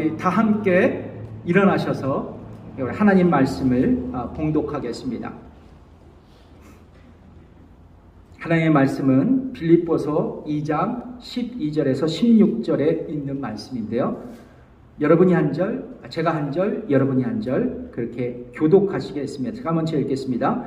우리 다 함께 일어나셔서 하나님 말씀을 봉독하겠습니다. 하나님의 말씀은 빌립보서 2장 12절에서 16절에 있는 말씀인데요. 여러분이 한 절, 제가 한 절, 여러분이 한 절 그렇게 교독하시겠습니다. 제가 먼저 읽겠습니다.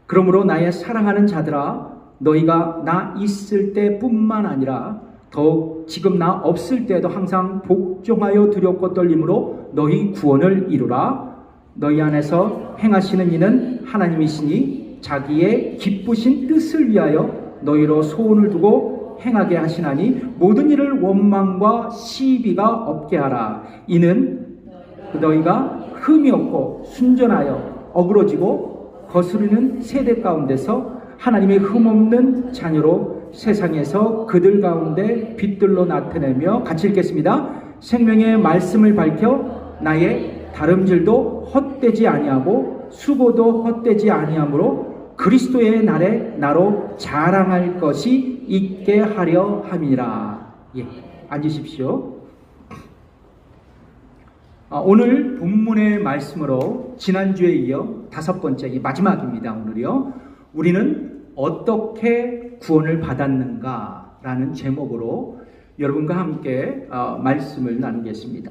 그러므로 나의 사랑하는 자들아, 너희가 나 있을 때뿐만 아니라 더욱 지금 나 없을 때도 항상 복종하여 두렵고 떨림으로 너희 구원을 이루라. 너희 안에서 행하시는 이는 하나님이시니 자기의 기쁘신 뜻을 위하여 너희로 소원을 두고 행하게 하시나니 모든 일을 원망과 시비가 없게 하라. 이는 너희가 흠이 없고 순전하여 어그러지고 거스르는 세대 가운데서 하나님의 흠없는 자녀로 세상에서 그들 가운데 빛들로 나타내며, 같이 읽겠습니다. 생명의 말씀을 밝혀 나의 다름질도 헛되지 아니하고 수고도 헛되지 아니하므로 그리스도의 날에 나로 자랑할 것이 있게 하려 함이라. 앉으십시오. 오늘 본문의 말씀으로 지난주에 이어 5번째, 마지막입니다. 오늘이요. 우리는 어떻게 구원을 받았는가 라는 제목으로 여러분과 함께 말씀을 나누겠습니다.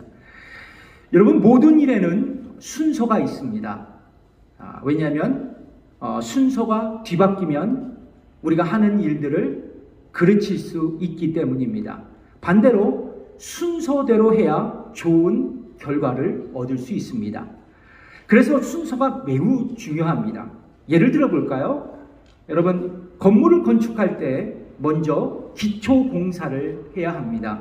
여러분, 모든 일에는 순서가 있습니다. 왜냐하면 순서가 뒤바뀌면 우리가 하는 일들을 그르칠 수 있기 때문입니다. 반대로 순서대로 해야 좋은 결과를 얻을 수 있습니다. 그래서 순서가 매우 중요합니다. 예를 들어 볼까요? 여러분, 건물을 건축할 때 먼저 기초 공사를 해야 합니다.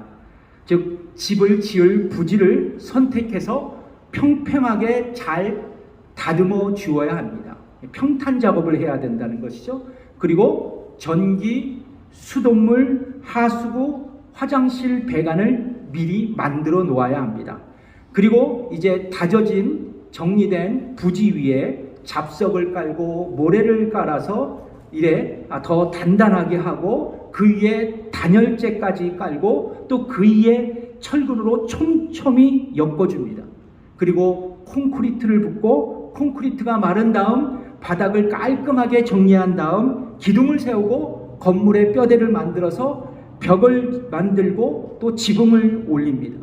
즉, 집을 지을 부지를 선택해서 평평하게 잘 다듬어 주어야 합니다. 평탄 작업을 해야 된다는 것이죠. 그리고 전기, 수돗물, 하수구, 화장실 배관을 미리 만들어 놓아야 합니다. 그리고 이제 다져진 정리된 부지 위에 잡석을 깔고 모래를 깔아서 이래 더 단단하게 하고 그 위에 단열재까지 깔고 또 그 위에 철근으로 촘촘히 엮어줍니다. 그리고 콘크리트를 붓고 콘크리트가 마른 다음 바닥을 깔끔하게 정리한 다음 기둥을 세우고 건물의 뼈대를 만들어서 벽을 만들고 또 지붕을 올립니다.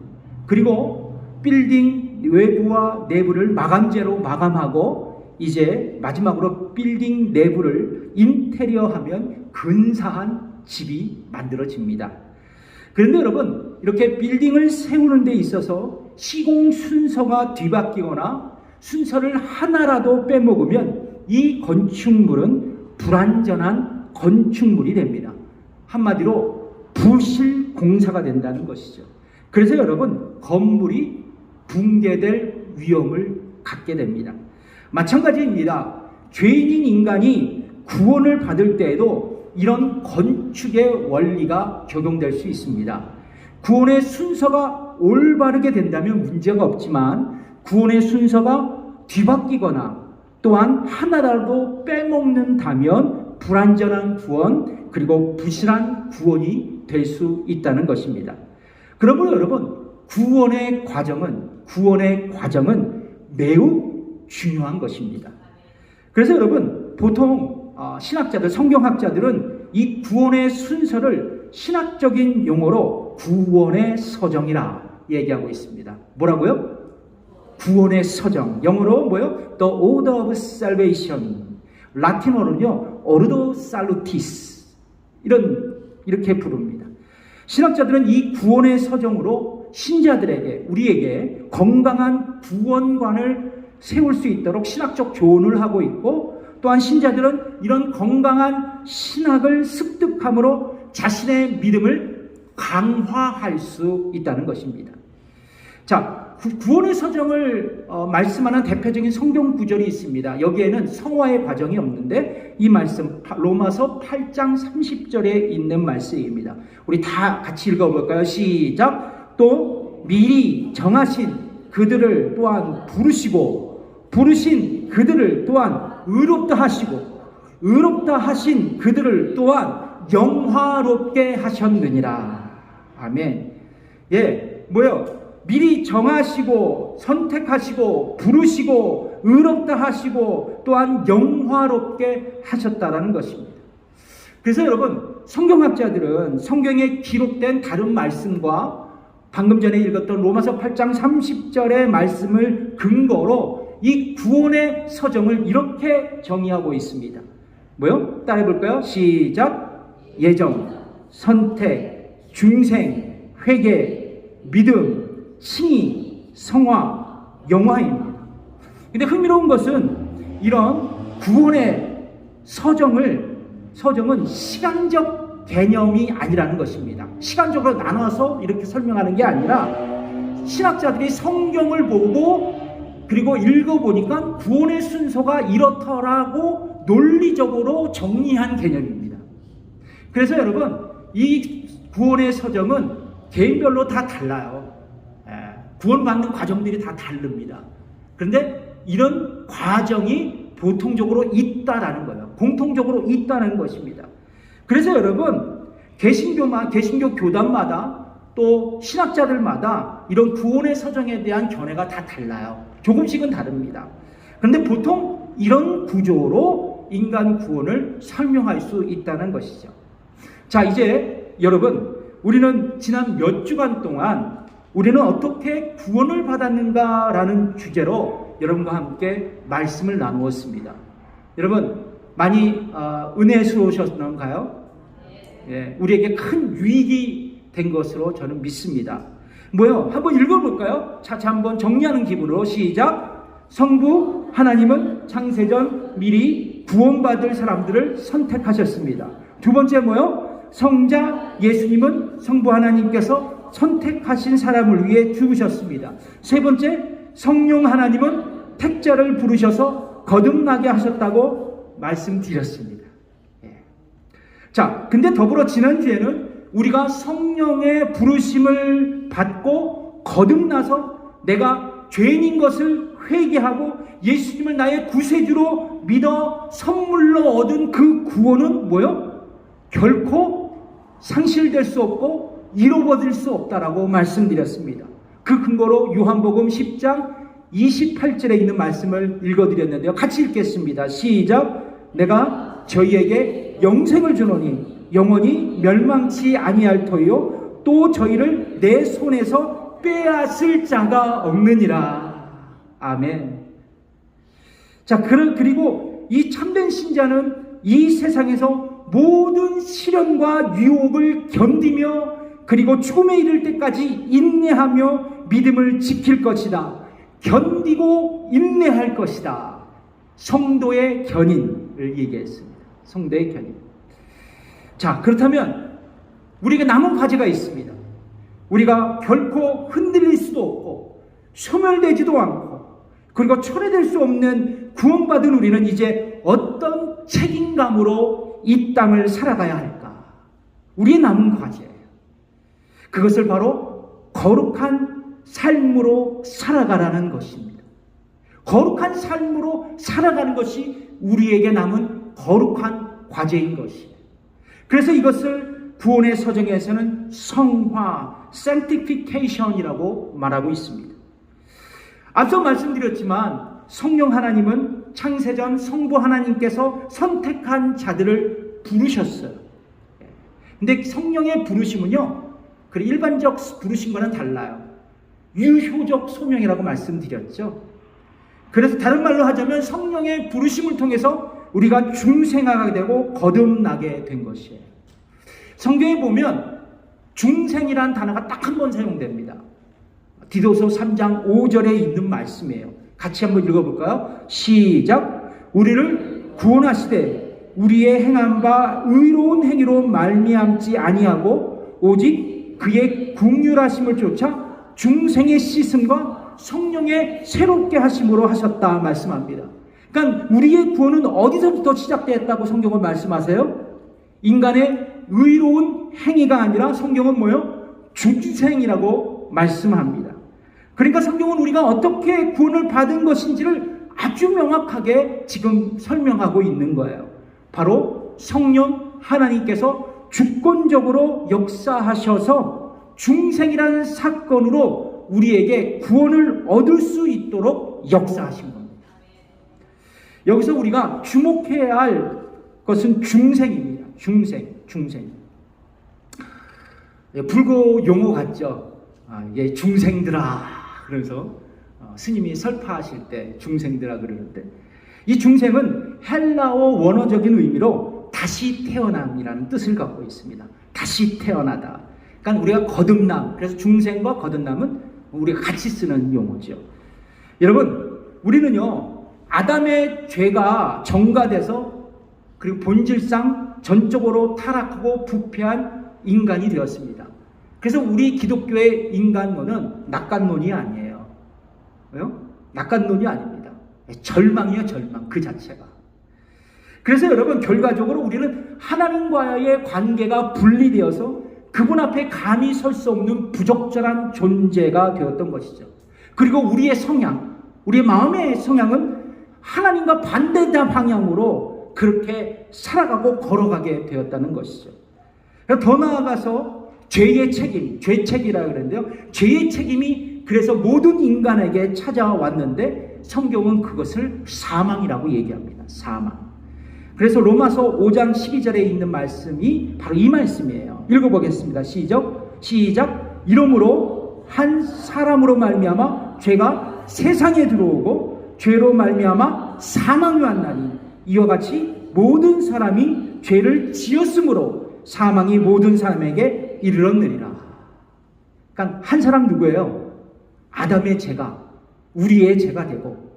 그리고 빌딩 외부와 내부를 마감재로 마감하고 이제 마지막으로 빌딩 내부를 인테리어하면 근사한 집이 만들어집니다. 그런데 여러분, 이렇게 빌딩을 세우는 데 있어서 시공 순서가 뒤바뀌거나 순서를 하나라도 빼먹으면 이 건축물은 불완전한 건축물이 됩니다. 한마디로 부실 공사가 된다는 것이죠. 그래서 여러분, 건물이 붕괴될 위험을 갖게 됩니다. 마찬가지입니다. 죄인인 인간이 구원을 받을 때에도 이런 건축의 원리가 적용될 수 있습니다. 구원의 순서가 올바르게 된다면 문제가 없지만 구원의 순서가 뒤바뀌거나 또한 하나라도 빼먹는다면 불완전한 구원 그리고 부실한 구원이 될 수 있다는 것입니다. 그러므로 여러분, 구원의 과정은 매우 중요한 것입니다. 그래서 여러분, 보통 신학자들, 성경학자들은 이 구원의 순서를 신학적인 용어로 구원의 서정이라 얘기하고 있습니다. 뭐라고요? 구원의 서정. 영어로 뭐요? The Order of Salvation. 라틴어로는요, Ordo Salutis. 이렇게 부릅니다. 신학자들은 이 구원의 서정으로 신자들에게, 우리에게 건강한 구원관을 세울 수 있도록 신학적 조언을 하고 있고, 또한 신자들은 이런 건강한 신학을 습득함으로 자신의 믿음을 강화할 수 있다는 것입니다. 자, 구원의 서정을 말씀하는 대표적인 성경 구절이 있습니다. 여기에는 성화의 과정이 없는데 이 말씀 로마서 8장 30절에 있는 말씀입니다. 우리 다 같이 읽어볼까요? 시작. 또 미리 정하신 그들을 또한 부르신 그들을 또한 의롭다 하시고 의롭다 하신 그들을 또한 영화롭게 하셨느니라. 아멘. 뭐요? 미리 정하시고 선택하시고 부르시고 의롭다 하시고 또한 영화롭게 하셨다라는 것입니다. 그래서 여러분, 성경학자들은 성경에 기록된 다른 말씀과 방금 전에 읽었던 로마서 8장 30절의 말씀을 근거로 이 구원의 서정을 이렇게 정의하고 있습니다. 뭐요? 따라해 볼까요? 시작. 예정, 선택, 중생, 회개, 믿음, 칭의, 성화, 영화입니다. 근데 흥미로운 것은 이런 구원의 서정은 시간적 개념이 아니라는 것입니다. 시간적으로 나눠서 이렇게 설명하는 게 아니라 신학자들이 성경을 보고 그리고 읽어보니까 구원의 순서가 이렇더라고 논리적으로 정리한 개념입니다. 그래서 여러분, 이 구원의 서정은 개인별로 다 달라요. 구원받는 과정들이 다 다릅니다. 그런데 이런 과정이 보통적으로 있다라는 거예요. 공통적으로 있다는 것입니다. 그래서 여러분, 개신교 교단마다 또 신학자들마다 이런 구원의 서정에 대한 견해가 다 달라요. 조금씩은 다릅니다. 그런데 보통 이런 구조로 인간 구원을 설명할 수 있다는 것이죠. 자, 이제 여러분, 우리는 지난 몇 주간 동안 우리는 어떻게 구원을 받았는가라는 주제로 여러분과 함께 말씀을 나누었습니다. 여러분, 많이 은혜스러우셨는가요? 예, 우리에게 큰 유익이 된 것으로 저는 믿습니다. 뭐요? 한번 읽어볼까요? 차차 한번 정리하는 기분으로 시작. 성부 하나님은 창세전 미리 구원받을 사람들을 선택하셨습니다. 두 번째 뭐요? 성자 예수님은 성부 하나님께서 선택하신 사람을 위해 죽으셨습니다. 세 번째, 성령 하나님은 택자를 부르셔서 거듭나게 하셨다고 말씀드렸습니다. 자, 근데 더불어 지난주에는 우리가 성령의 부르심을 받고 거듭나서 내가 죄인인 것을 회개하고 예수님을 나의 구세주로 믿어 선물로 얻은 그 구원은 뭐요? 결코 상실될 수 없고 잃어버릴 수 없다라고 말씀드렸습니다. 그 근거로 요한복음 10장 28절에 있는 말씀을 읽어드렸는데요. 같이 읽겠습니다. 시작. 내가 저희에게 영생을 주노니 영원히 멸망치 아니할 터이요 또 저희를 내 손에서 빼앗을 자가 없느니라. 아멘. 자, 그리고 이 참된 신자는 이 세상에서 모든 시련과 유혹을 견디며 그리고 죽음에 이를 때까지 인내하며 믿음을 지킬 것이다. 견디고 인내할 것이다. 성도의 견인을 얘기했습니다. 성도의 견인. 자, 그렇다면 우리에게 남은 과제가 있습니다. 우리가 결코 흔들릴 수도 없고 소멸되지도 않고 그리고 철회될 수 없는 구원받은 우리는 이제 어떤 책임감으로 이 땅을 살아가야 할까? 우리의 남은 과제예요. 그것을 바로 거룩한 삶으로 살아가라는 것입니다. 거룩한 삶으로 살아가는 것이 우리에게 남은 거룩한 과제인 것이에요. 그래서 이것을 구원의 서정에서는 성화, sanctification이라고 말하고 있습니다. 앞서 말씀드렸지만 성령 하나님은 창세전 성부 하나님께서 선택한 자들을 부르셨어요. 근데 성령의 부르심은요, 그 일반적 부르심과는 달라요. 유효적 소명이라고 말씀드렸죠. 그래서 다른 말로 하자면 성령의 부르심을 통해서 우리가 중생하게 되고 거듭나게 된 것이에요. 성경에 보면 중생이라는 단어가 딱 한 번 사용됩니다. 디도서 3장 5절에 있는 말씀이에요. 같이 한번 읽어볼까요? 시작. 우리를 구원하시되 우리의 행한 바 의로운 행위로 말미암지 아니하고 오직 그의 긍휼하심을 쫓아 중생의 씻음과 성령의 새롭게 하심으로 하셨다 말씀합니다. 그러니까 우리의 구원은 어디서부터 시작되었다고 성경은 말씀하세요? 인간의 의로운 행위가 아니라 성경은 뭐예요? 중생이라고 말씀합니다. 그러니까 성경은 우리가 어떻게 구원을 받은 것인지를 아주 명확하게 지금 설명하고 있는 거예요. 바로 성령 하나님께서 주권적으로 역사하셔서 중생이라는 사건으로 우리에게 구원을 얻을 수 있도록 역사하신 겁니다. 여기서 우리가 주목해야 할 것은 중생입니다. 중생. 불교 용어 같죠? 이게 중생들아. 그래서 스님이 설파하실 때 중생들아 그러는데, 이 중생은 헬라어 원어적인 의미로 다시 태어남이라는 뜻을 갖고 있습니다. 다시 태어나다. 그러니까 우리가 거듭남, 그래서 중생과 거듭남은 우리가 같이 쓰는 용어죠. 여러분, 우리는요, 아담의 죄가 전가돼서 그리고 본질상 전적으로 타락하고 부패한 인간이 되었습니다. 그래서 우리 기독교의 인간론은 낙관론이 아니에요. 왜요? 낙관론이 아닙니다. 절망이에요, 절망 그 자체가. 그래서 여러분, 결과적으로 우리는 하나님과의 관계가 분리되어서 그분 앞에 감히 설 수 없는 부적절한 존재가 되었던 것이죠. 그리고 우리의 성향, 우리의 마음의 성향은 하나님과 반대된 방향으로 그렇게 살아가고 걸어가게 되었다는 것이죠. 더 나아가서 죄의 책임, 죄책이라고 그랬는데요. 죄의 책임이 그래서 모든 인간에게 찾아왔는데 성경은 그것을 사망이라고 얘기합니다. 사망. 그래서 로마서 5장 12절에 있는 말씀이 바로 이 말씀이에요. 읽어보겠습니다. 시작. 이러므로 한 사람으로 말미암아 죄가 세상에 들어오고 죄로 말미암아 사망이 왔나니 이와 같이 모든 사람이 죄를 지었으므로 사망이 모든 사람에게 이르렀느니라. 그러니까 한 사람 누구예요? 아담의 죄가 우리의 죄가 되고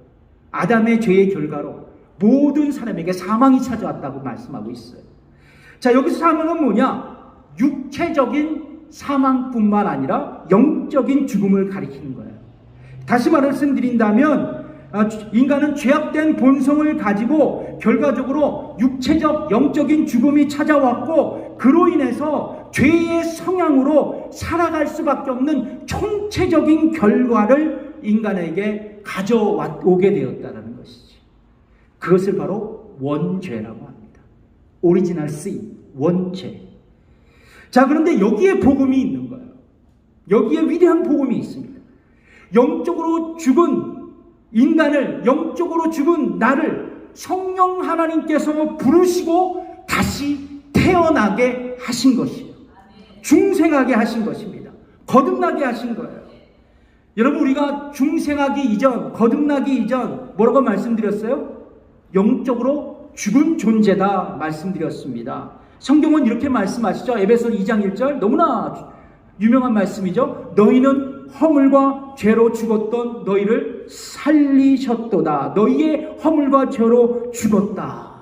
아담의 죄의 결과로 모든 사람에게 사망이 찾아왔다고 말씀하고 있어요. 자, 여기서 사망은 뭐냐? 육체적인 사망뿐만 아니라 영적인 죽음을 가리키는 거예요. 다시 말씀드린다면 인간은 죄악된 본성을 가지고 결과적으로 육체적 영적인 죽음이 찾아왔고 그로 인해서 죄의 성향으로 살아갈 수밖에 없는 총체적인 결과를 인간에게 가져오게 되었다는 것이지. 그것을 바로 원죄라고 합니다. 오리지널 신, 원죄. 자, 그런데 여기에 복음이 있는 거예요. 여기에 위대한 복음이 있습니다. 영적으로 죽은 인간을, 영적으로 죽은 나를 성령 하나님께서 부르시고 다시 태어나게 하신 것이에요. 중생하게 하신 것입니다. 거듭나게 하신 거예요. 여러분, 우리가 중생하기 이전, 거듭나기 이전 뭐라고 말씀드렸어요? 영적으로 죽은 존재다 말씀드렸습니다. 성경은 이렇게 말씀하시죠. 에베소 2장 1절 너무나 유명한 말씀이죠. 너희는 허물과 죄로 죽었던 너희를 살리셨도다. 너희의 허물과 죄로 죽었다.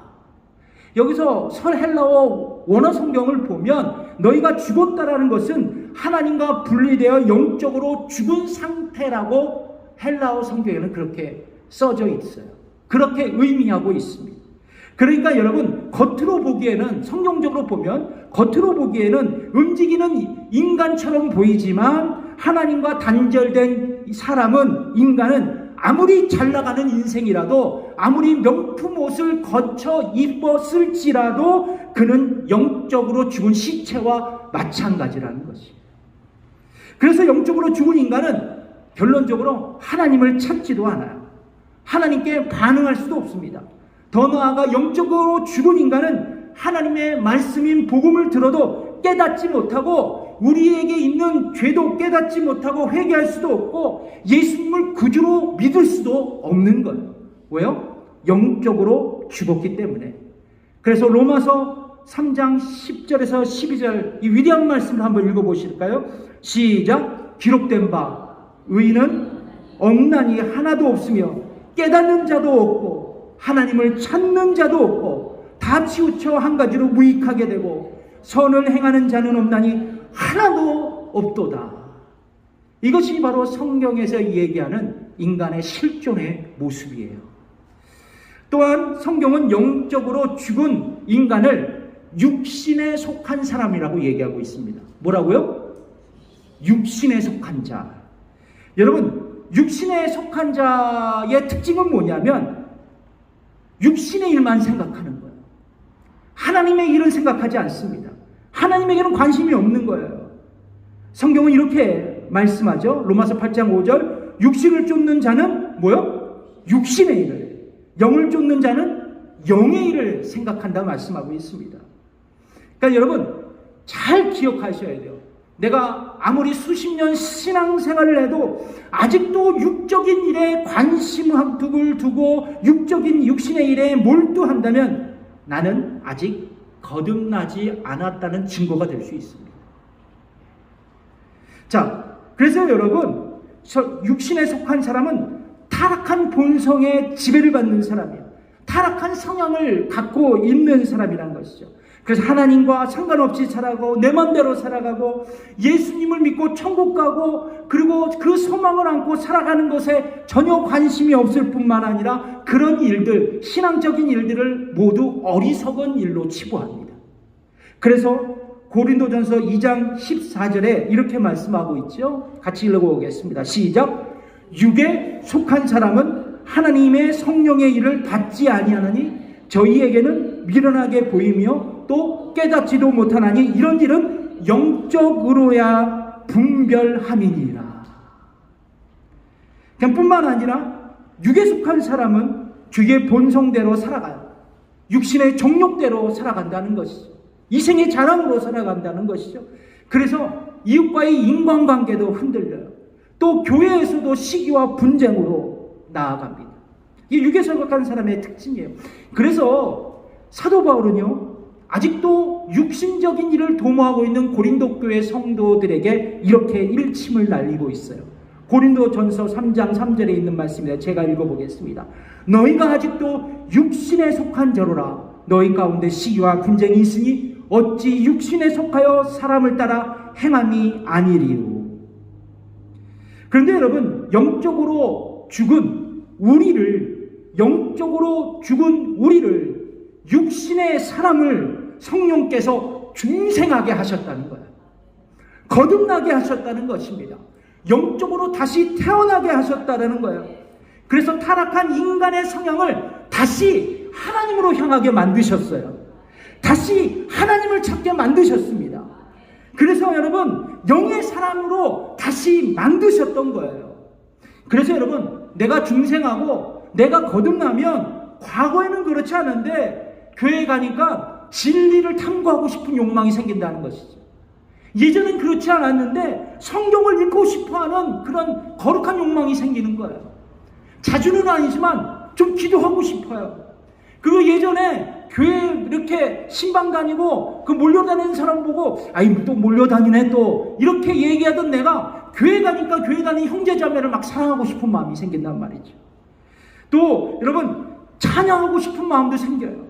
여기서 헬라어 원어 성경을 보면 너희가 죽었다라는 것은 하나님과 분리되어 영적으로 죽은 상태라고 헬라어 성경에는 그렇게 써져 있어요. 그렇게 의미하고 있습니다. 그러니까 여러분, 겉으로 보기에는, 성경적으로 보면 겉으로 보기에는 움직이는 인간처럼 보이지만 하나님과 단절된 사람은, 인간은 아무리 잘 나가는 인생이라도, 아무리 명품 옷을 거쳐 입었을지라도 그는 영적으로 죽은 시체와 마찬가지라는 것이에요. 그래서 영적으로 죽은 인간은 결론적으로 하나님을 찾지도 않아요. 하나님께 반응할 수도 없습니다. 더 나아가 영적으로 죽은 인간은 하나님의 말씀인 복음을 들어도 깨닫지 못하고 우리에게 있는 죄도 깨닫지 못하고 회개할 수도 없고 예수님을 구주로 믿을 수도 없는 거예요. 왜요? 영적으로 죽었기 때문에. 그래서 로마서 3장 10절에서 12절 이 위대한 말씀을 한번 읽어보실까요? 시작. 기록된 바 의인은 억난이 하나도 없으며 깨닫는 자도 없고 하나님을 찾는 자도 없고 다 치우쳐 한 가지로 무익하게 되고 선을 행하는 자는 없나니 하나도 없도다. 이것이 바로 성경에서 얘기하는 인간의 실존의 모습이에요. 또한 성경은 영적으로 죽은 인간을 육신에 속한 사람이라고 얘기하고 있습니다. 뭐라고요? 육신에 속한 자. 여러분, 육신에 속한 자의 특징은 뭐냐면 육신의 일만 생각하는 거예요. 하나님의 일은 생각하지 않습니다. 하나님에게는 관심이 없는 거예요. 성경은 이렇게 이렇게 말씀하죠. 로마서 8장 5절 육신을 쫓는 자는 뭐요? 육신의 일을, 영을 쫓는 자는 영의 일을 생각한다 말씀하고 있습니다. 그러니까 여러분 잘 기억하셔야 돼요. 내가 아무리 수십 년 신앙생활을 해도 아직도 육적인 일에 관심을 두고 육신의 일에 몰두한다면 나는 아직 거듭나지 않았다는 증거가 될 수 있습니다. 자, 그래서 여러분 육신에 속한 사람은 타락한 본성의 지배를 받는 사람이에요. 타락한 성향을 갖고 있는 사람이란 것이죠. 그래서 하나님과 상관없이 살아가고 내 맘대로 살아가고 예수님을 믿고 천국 가고 그리고 그 소망을 안고 살아가는 것에 전혀 관심이 없을 뿐만 아니라 그런 일들, 신앙적인 일들을 모두 어리석은 일로 치부합니다. 그래서 고린도전서 2장 14절에 이렇게 말씀하고 있죠. 같이 읽어보겠습니다. 시작. 육에 속한 사람은 하나님의 성령의 일을 받지 아니하나니 저희에게는 미련하게 보이며 또 깨닫지도 못하나니 이런 일은 영적으로야 분별함이니라. 그냥 뿐만 아니라 육에 속한 사람은 주의 본성대로 살아가요. 육신의 정욕대로 살아간다는 것이죠. 이생의 자랑으로 살아간다는 것이죠. 그래서 이웃과의 인간관계도 흔들려요. 또 교회에서도 시기와 분쟁으로 나아갑니다. 이게 육에 속한 사람의 특징이에요. 그래서 사도 바울은요, 아직도 육신적인 일을 도모하고 있는 고린도 교회 성도들에게 이렇게 일침을 날리고 있어요. 고린도전서 3장 3절에 있는 말씀입니다. 제가 읽어보겠습니다. 너희가 아직도 육신에 속한 자로라. 너희 가운데 시기와 분쟁이 있으니 어찌 육신에 속하여 사람을 따라 행함이 아니리요. 그런데 여러분, 영적으로 죽은 우리를 육신의 사람을 성령께서 중생하게 하셨다는 거예요. 거듭나게 하셨다는 것입니다. 영적으로 다시 태어나게 하셨다는 거예요. 그래서 타락한 인간의 성향을 다시 하나님으로 향하게 만드셨어요. 다시 하나님을 찾게 만드셨습니다. 그래서 여러분, 영의 사람으로 다시 만드셨던 거예요. 그래서 여러분, 내가 중생하고 내가 거듭나면 과거에는 그렇지 않은데 교회에 가니까 진리를 탐구하고 싶은 욕망이 생긴다는 것이죠. 예전엔 그렇지 않았는데 성경을 읽고 싶어하는 그런 거룩한 욕망이 생기는 거예요. 자주는 아니지만 좀 기도하고 싶어요. 그리고 예전에 교회 이렇게 신방 다니고 그 몰려다니는 사람 보고 아이 또 몰려다니네 또 이렇게 얘기하던 내가 교회 가니까 교회 다니는 형제자매를 막 사랑하고 싶은 마음이 생긴단 말이죠. 또 여러분 찬양하고 싶은 마음도 생겨요.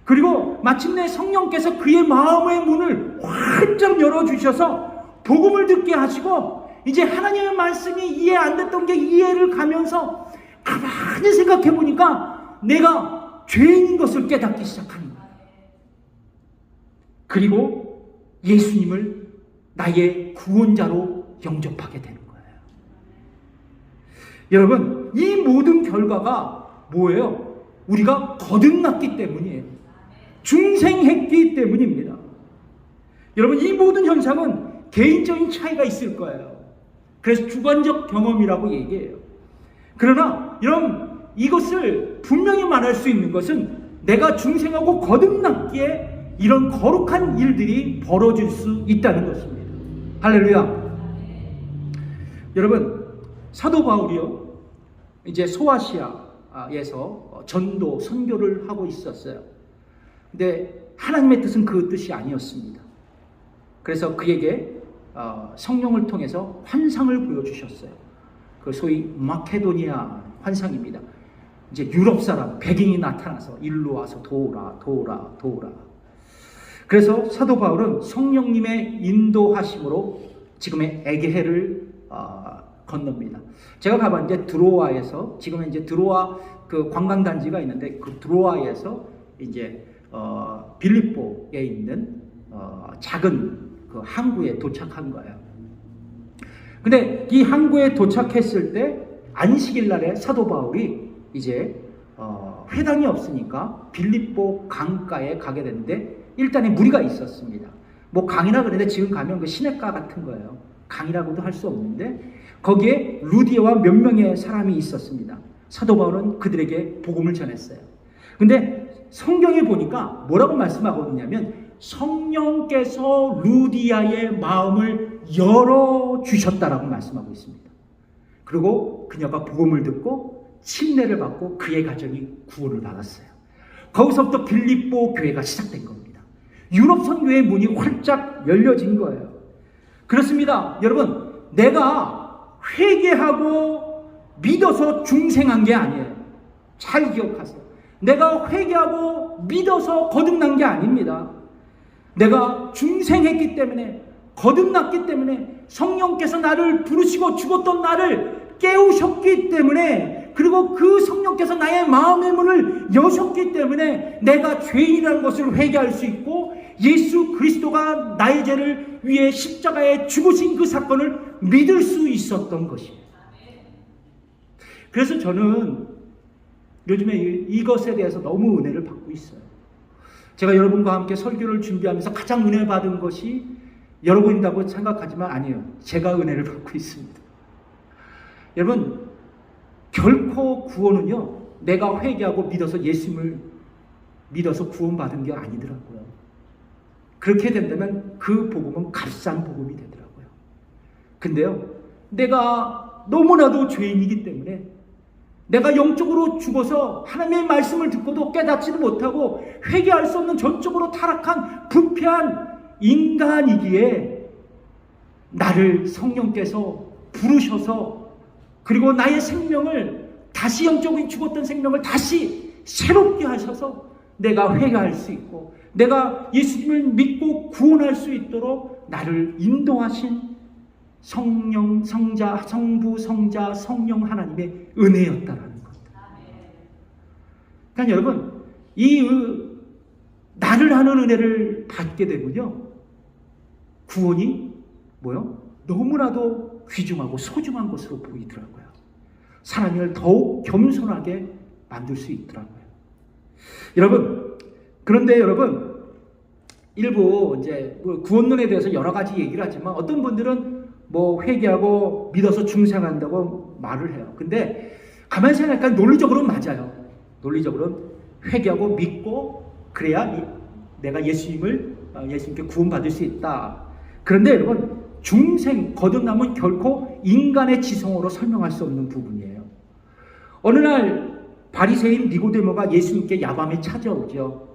그리고 마침내 성령께서 그의 마음의 문을 활짝 열어주셔서 복음을 듣게 하시고 이제 하나님의 말씀이 이해 안 됐던 게 이해를 가면서 가만히 생각해 보니까 내가 죄인인 것을 깨닫기 시작하는 거예요. 그리고 예수님을 나의 구원자로 영접하게 되는 거예요. 여러분, 이 모든 결과가 뭐예요? 우리가 거듭났기 때문이에요. 중생했기 때문입니다. 여러분, 이 모든 현상은 개인적인 차이가 있을 거예요. 그래서 주관적 경험이라고 얘기해요. 그러나 이것을 분명히 말할 수 있는 것은 내가 중생하고 거듭났기에 이런 거룩한 일들이 벌어질 수 있다는 것입니다. 할렐루야. 여러분, 사도 바울이요, 이제 소아시아에서 전도 선교를 하고 있었어요. 근데 하나님의 뜻은 그 뜻이 아니었습니다. 그래서 그에게 성령을 통해서 환상을 보여주셨어요. 그 소위 마케도니아 환상입니다. 이제 유럽 사람 백인이 나타나서 일로 와서 도우라. 그래서 사도 바울은 성령님의 인도하심으로 지금의 에게해를 건넙니다. 제가 가봤는데 드로아에서, 지금은 이제 드로아 그 관광단지가 있는데 그 드로아에서 이제 빌립보에 있는 작은 그 항구에 도착한 거예요. 근데 이 항구에 도착했을 때 안식일 날에 사도 바울이 이제 회당이 없으니까 빌립보 강가에 가게 됐는데 일단에 무리가 있었습니다. 뭐 강이라 그러는데 지금 가면 그 시냇가 같은 거예요. 강이라고도 할 수 없는데 거기에 루디아와 몇 명의 사람이 있었습니다. 사도 바울은 그들에게 복음을 전했어요. 근데 성경에 보니까 뭐라고 말씀하고 있냐면 성령께서 루디아의 마음을 열어주셨다라고 말씀하고 있습니다. 그리고 그녀가 복음을 듣고 침례를 받고 그의 가정이 구원을 받았어요. 거기서부터 빌립보 교회가 시작된 겁니다. 유럽 선교의 문이 활짝 열려진 거예요. 그렇습니다. 여러분, 내가 회개하고 믿어서 중생한 게 아니에요. 잘 기억하세요. 내가 회개하고 믿어서 거듭난 게 아닙니다. 내가 중생했기 때문에, 거듭났기 때문에, 성령께서 나를 부르시고 죽었던 나를 깨우셨기 때문에, 그리고 그 성령께서 나의 마음의 문을 여셨기 때문에 내가 죄인이라는 것을 회개할 수 있고, 예수 그리스도가 나의 죄를 위해 십자가에 죽으신 그 사건을 믿을 수 있었던 것이에요. 그래서 저는 요즘에 이것에 대해서 너무 은혜를 받고 있어요. 제가 여러분과 함께 설교를 준비하면서 가장 은혜 받은 것이 여러분이라고 생각하지만 아니에요. 제가 은혜를 받고 있습니다. 여러분, 결코 구원은요, 내가 회개하고 믿어서 예수님을 믿어서 구원받은 게 아니더라고요. 그렇게 된다면 그 복음은 값싼 복음이 되더라고요. 근데요, 내가 너무나도 죄인이기 때문에 내가 영적으로 죽어서 하나님의 말씀을 듣고도 깨닫지도 못하고 회개할 수 없는 전적으로 타락한 부패한 인간이기에 나를 성령께서 부르셔서 그리고 나의 생명을 다시 영적으로 죽었던 생명을 다시 새롭게 하셔서 내가 회개할 수 있고 내가 예수님을 믿고 구원할 수 있도록 나를 인도하신 성령, 성자, 성부, 성자, 성령 하나님의 은혜였다라는 것. 그러니까 여러분, 나를 하는 은혜를 받게 되면요, 구원이 너무나도 귀중하고 소중한 것으로 보이더라고요. 사람을 더욱 겸손하게 만들 수 있더라고요. 여러분, 그런데 여러분, 일부 이제 구원론에 대해서 여러 가지 얘기를 하지만 어떤 분들은 회개하고 믿어서 중생한다고 말을 해요. 근데 가만히 생각하니까 논리적으로는 맞아요. 논리적으로는 회개하고 믿고 그래야 내가 예수님께 구원받을 수 있다. 그런데 여러분, 중생, 거듭남은 결코 인간의 지성으로 설명할 수 없는 부분이에요. 어느 날 바리새인 니고데모가 예수님께 야밤에 찾아오죠.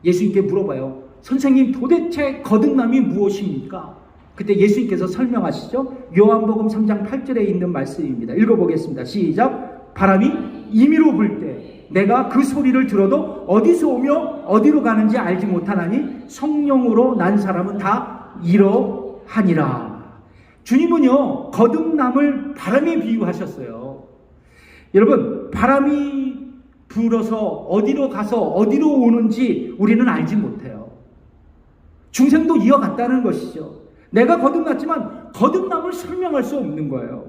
예수님께 물어봐요. 선생님, 도대체 거듭남이 무엇입니까? 그때 예수님께서 설명하시죠. 요한복음 3장 8절에 있는 말씀입니다. 읽어보겠습니다. 시작. 바람이 임의로 불 때 내가 그 소리를 들어도 어디서 오며 어디로 가는지 알지 못하나니 성령으로 난 사람은 다 이러하니라. 주님은요, 거듭남을 바람에 비유하셨어요. 여러분, 바람이 불어서 어디로 가서 어디로 오는지 우리는 알지 못해요. 중생도 이어갔다는 것이죠. 내가 거듭났지만 거듭남을 설명할 수 없는 거예요.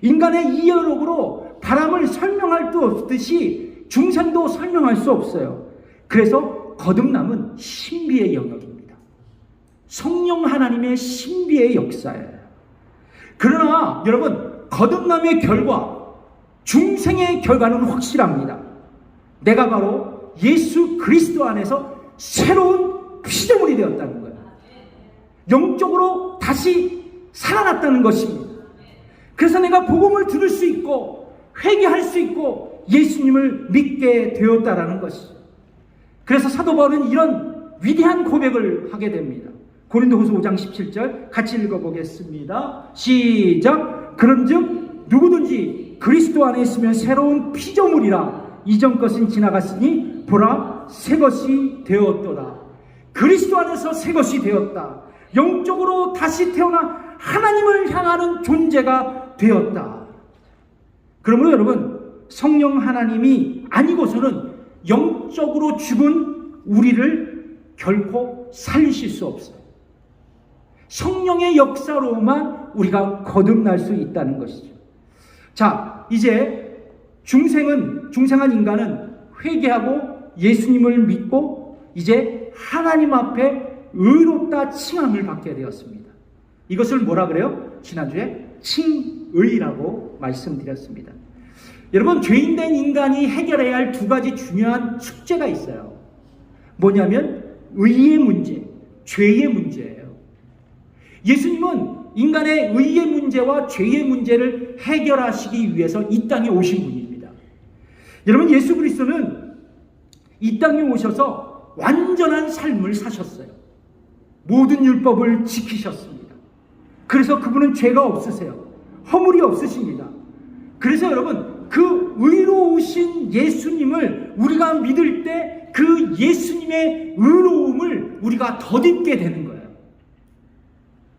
인간의 이해력으로 바람을 설명할 수 없듯이 중생도 설명할 수 없어요. 그래서 거듭남은 신비의 영역입니다. 성령 하나님의 신비의 역사예요. 그러나 여러분, 거듭남의 결과, 중생의 결과는 확실합니다. 내가 바로 예수 그리스도 안에서 새로운 피조물이 되었다는 거예요. 영적으로 다시 살아났다는 것입니다. 그래서 내가 복음을 들을 수 있고 회개할 수 있고 예수님을 믿게 되었다라는 것이죠. 그래서 사도 바울은 이런 위대한 고백을 하게 됩니다. 고린도후서 5장 17절 같이 읽어보겠습니다. 시작. 그런즉 누구든지 그리스도 안에 있으면 새로운 피조물이라. 이전 것은 지나갔으니 보라 새 것이 되었도다. 그리스도 안에서 새 것이 되었다. 영적으로 다시 태어나 하나님을 향하는 존재가 되었다. 그러므로 여러분, 성령 하나님이 아니고서는 영적으로 죽은 우리를 결코 살리실 수 없어요. 성령의 역사로만 우리가 거듭날 수 있다는 것이죠. 자, 이제 중생한 인간은 회개하고 예수님을 믿고 이제 하나님 앞에 의롭다 칭함을 받게 되었습니다. 이것을 뭐라 그래요? 지난주에 칭의라고 말씀드렸습니다. 여러분, 죄인된 인간이 해결해야 할 두 가지 중요한 숙제가 있어요. 뭐냐면 의의 문제, 죄의 문제예요. 예수님은 인간의 의의 문제와 죄의 문제를 해결하시기 위해서 이 땅에 오신 분입니다. 여러분, 예수 그리스도는 이 땅에 오셔서 완전한 삶을 사셨어요. 모든 율법을 지키셨습니다. 그래서 그분은 죄가 없으세요. 허물이 없으십니다. 그래서 여러분, 그 의로우신 예수님을 우리가 믿을 때 그 예수님의 의로움을 우리가 덧입게 되는 거예요.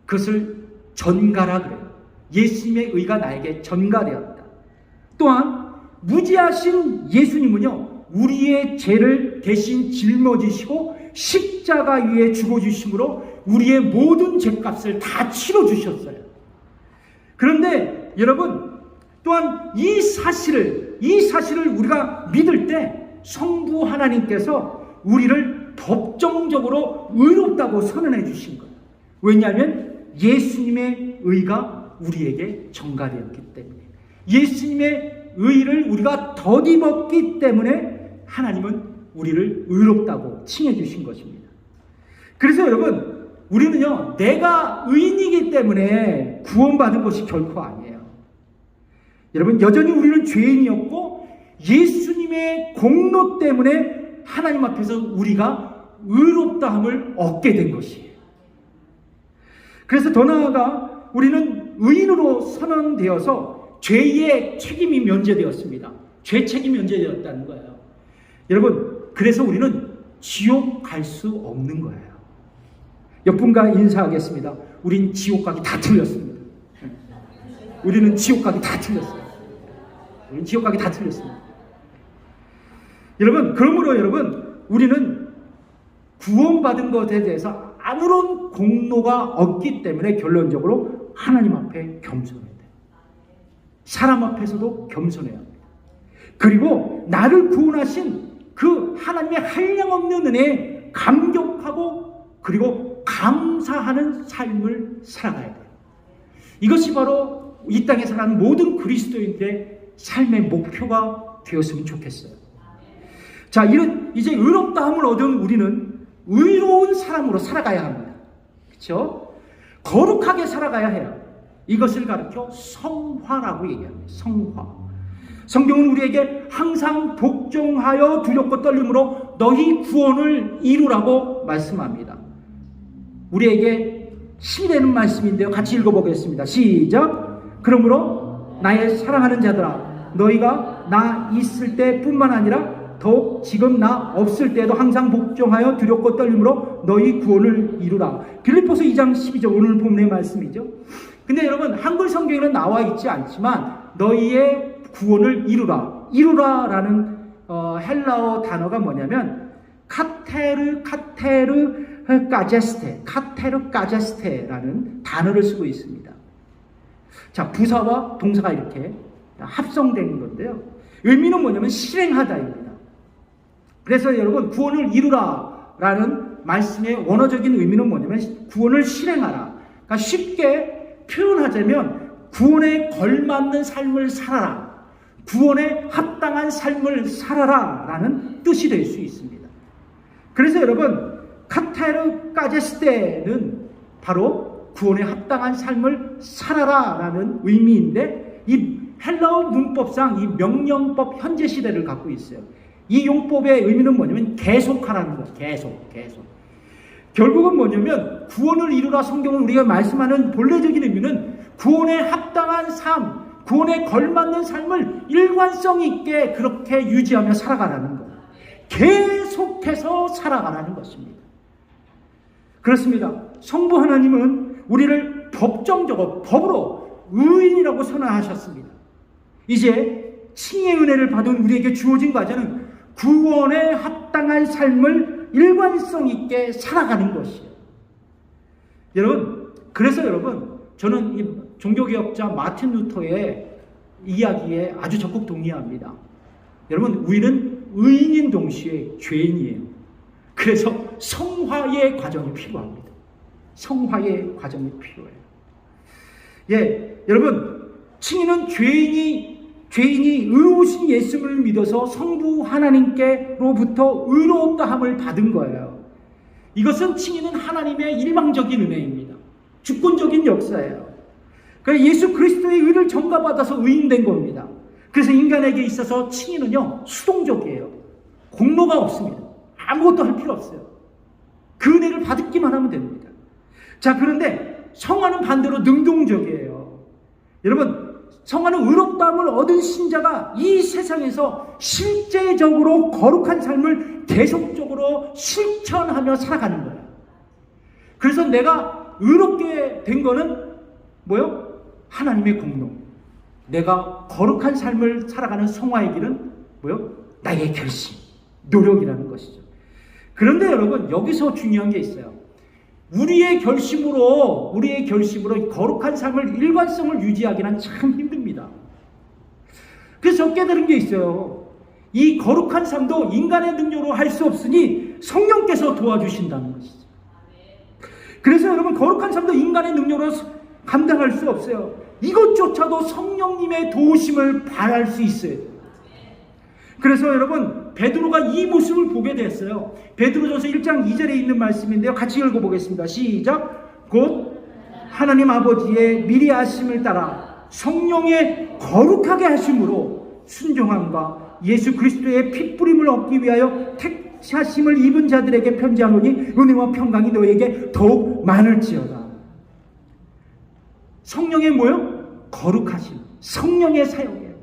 그것을 전가라 그래요. 예수님의 의가 나에게 전가되었다. 또한 무지하신 예수님은요, 우리의 죄를 대신 짊어지시고 십자가 위에 죽어주심으로 우리의 모든 죄값을 다 치러주셨어요. 그런데 여러분, 또한 이 사실을 우리가 믿을 때 성부 하나님께서 우리를 법정적으로 의롭다고 선언해 주신 거예요. 왜냐하면 예수님의 의가 우리에게 전가되었기 때문에, 예수님의 의를 우리가 덧입었기 때문에 하나님은 우리를 의롭다고 칭해 주신 것입니다. 그래서 여러분, 우리는요, 내가 의인이기 때문에 구원받은 것이 결코 아니에요. 여러분, 여전히 우리는 죄인이었고 예수님의 공로 때문에 하나님 앞에서 우리가 의롭다함을 얻게 된 것이에요. 그래서 더 나아가 우리는 의인으로 선언되어서 죄의 책임이 면제되었습니다. 죄 책임이 면제되었다는 거예요. 여러분, 그래서 우리는 지옥 갈 수 없는 거예요. 옆분과 인사하겠습니다. 우린 지옥 가기 다 틀렸습니다. 우리는 지옥 가기 다 틀렸어요. 우리는 지옥 가기 다 틀렸습니다. 여러분, 그러므로 여러분, 우리는 구원받은 것에 대해서 아무런 공로가 없기 때문에 결론적으로 하나님 앞에 겸손해야 돼요. 사람 앞에서도 겸손해야 합니다. 그리고 나를 구원하신 그 하나님의 한량없는 은혜에 감격하고 그리고 감사하는 삶을 살아가야 돼요. 이것이 바로 이 땅에 사는 모든 그리스도인들의 삶의 목표가 되었으면 좋겠어요. 자, 이제 의롭다함을 얻은 우리는 의로운 사람으로 살아가야 합니다. 그렇죠? 거룩하게 살아가야 해요. 이것을 가르쳐 성화라고 얘기합니다. 성화. 성경은 우리에게 항상 복종하여 두렵고 떨림으로 너희 구원을 이루라고 말씀합니다. 우리에게 힘이 되는 말씀인데요. 같이 읽어보겠습니다. 시작. 그러므로 나의 사랑하는 자들아, 너희가 나 있을 때뿐만 아니라 더욱 지금 나 없을 때에도 항상 복종하여 두렵고 떨림으로 너희 구원을 이루라. 빌립보서 2장 12절, 오늘 본문의 말씀이죠. 근데 여러분, 한글 성경에는 나와 있지 않지만 너희의 구원을 이루라. 이루라라는 헬라어 단어가 뭐냐면 카테르 까제스테라는 단어를 쓰고 있습니다. 자, 부사와 동사가 이렇게 합성된 건데요. 의미는 뭐냐면 실행하다입니다. 그래서 여러분, 구원을 이루라라는 말씀의 원어적인 의미는 뭐냐면 구원을 실행하라. 그러니까 쉽게 표현하자면 구원에 걸맞는 삶을 살아라, 구원에 합당한 삶을 살아라 라는 뜻이 될 수 있습니다. 그래서 여러분, 카테르 까제스테는 바로 구원에 합당한 삶을 살아라 라는 의미인데, 이 헬라어 문법상 이 명령법 현재 시대를 갖고 있어요. 이 용법의 의미는 뭐냐면 계속하라는 거예요. 계속. 결국은 뭐냐면 구원을 이루라. 성경은 우리가 말씀하는 본래적인 의미는 구원에 합당한 삶, 구원에 걸맞는 삶을 일관성 있게 그렇게 유지하며 살아가라는 것. 계속해서 살아가라는 것입니다. 그렇습니다. 성부 하나님은 우리를 법정적으로, 법으로 의인이라고 선언하셨습니다. 이제 칭의 은혜를 받은 우리에게 주어진 과제는 구원에 합당한 삶을 일관성 있게 살아가는 것이에요. 여러분, 그래서 여러분, 저는 이 종교개혁자 마틴 루터의 이야기에 아주 적극 동의합니다. 여러분, 우리는 의인인 동시에 죄인이에요. 그래서 성화의 과정이 필요합니다. 성화의 과정이 필요해요. 여러분, 칭의는 죄인이 의로우신 예수를 믿어서 성부 하나님께로부터 의로웠다함을 받은 거예요. 이것은 칭의는 하나님의 일방적인 은혜입니다. 주권적인 역사예요. 그러니까 예수 그리스도의 의를 전가받아서 의인된 겁니다. 그래서 인간에게 있어서 칭의는요, 수동적이에요. 공로가 없습니다. 아무것도 할 필요 없어요. 그 은혜를 받기만 하면 됩니다. 자, 그런데 성화는 반대로 능동적이에요. 여러분, 성화는 의롭다함을 얻은 신자가 이 세상에서 실제적으로 거룩한 삶을 계속적으로 실천하며 살아가는 거예요. 그래서 내가 의롭게 된 거는 뭐요? 하나님의 공로. 내가 거룩한 삶을 살아가는 성화의 길은 뭐요? 나의 결심, 노력이라는 것이죠. 그런데 여러분, 여기서 중요한 게 있어요. 우리의 결심으로 거룩한 삶을 일관성을 유지하기는 참 힘듭니다. 그래서 저 깨달은 게 있어요. 이 거룩한 삶도 인간의 능력으로 할 수 없으니 성령께서 도와주신다는 것이죠. 그래서 여러분, 거룩한 삶도 인간의 능력으로 감당할 수 없어요. 이것조차도 성령님의 도우심을 바랄 수 있어요. 그래서 여러분, 베드로가 이 모습을 보게 됐어요. 베드로전서 1장 2절에 있는 말씀인데요. 같이 읽어보겠습니다. 시작. 곧 하나님 아버지의 미리 하심을 따라 성령의 거룩하게 하심으로 순종함과 예수 그리스도의 핏부림을 얻기 위하여 택하심을 입은 자들에게 편지하노니 은혜와 평강이 너에게 더욱 많을지어다. 성령의 뭐요? 거룩하심. 성령의 사역이에요.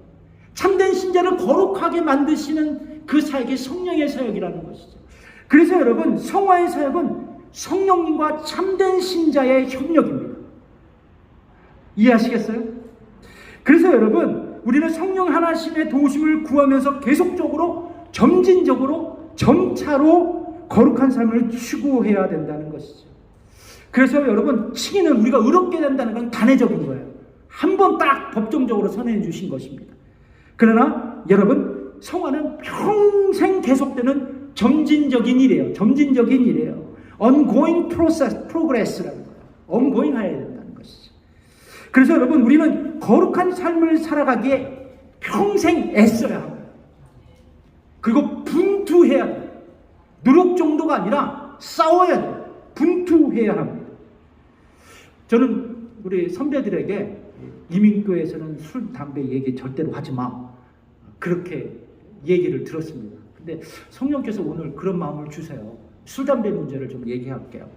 참된 신자를 거룩하게 만드시는 그 사역이 성령의 사역이라는 것이죠. 그래서 여러분, 성화의 사역은 성령님과 참된 신자의 협력입니다. 이해하시겠어요? 그래서 여러분, 우리는 성령 하나님의 도우심을 구하면서 계속적으로, 점진적으로, 점차로 거룩한 삶을 추구해야 된다는 것이죠. 그래서 여러분, 칭의는 우리가 의롭게 된다는 건 단회적인 거예요. 한 번 딱 법정적으로 선언해 주신 것입니다. 그러나 여러분, 성화는 평생 계속되는 점진적인 일이에요. 점진적인 일이에요. ongoing progress라는 거예요. ongoing 해야 된다는 것이죠. 그래서 여러분, 우리는 거룩한 삶을 살아가기에 평생 애써야 합니다. 그리고 분투해야 돼요. 노력 정도가 아니라 싸워야 돼요. 분투해야 합니다. 저는 우리 선배들에게 이민교에서는 술, 담배 얘기 절대로 하지 마. 그렇게 얘기를 들었습니다. 근데 성령께서 오늘 그런 마음을 주세요. 술, 담배 문제를 좀 얘기할게요.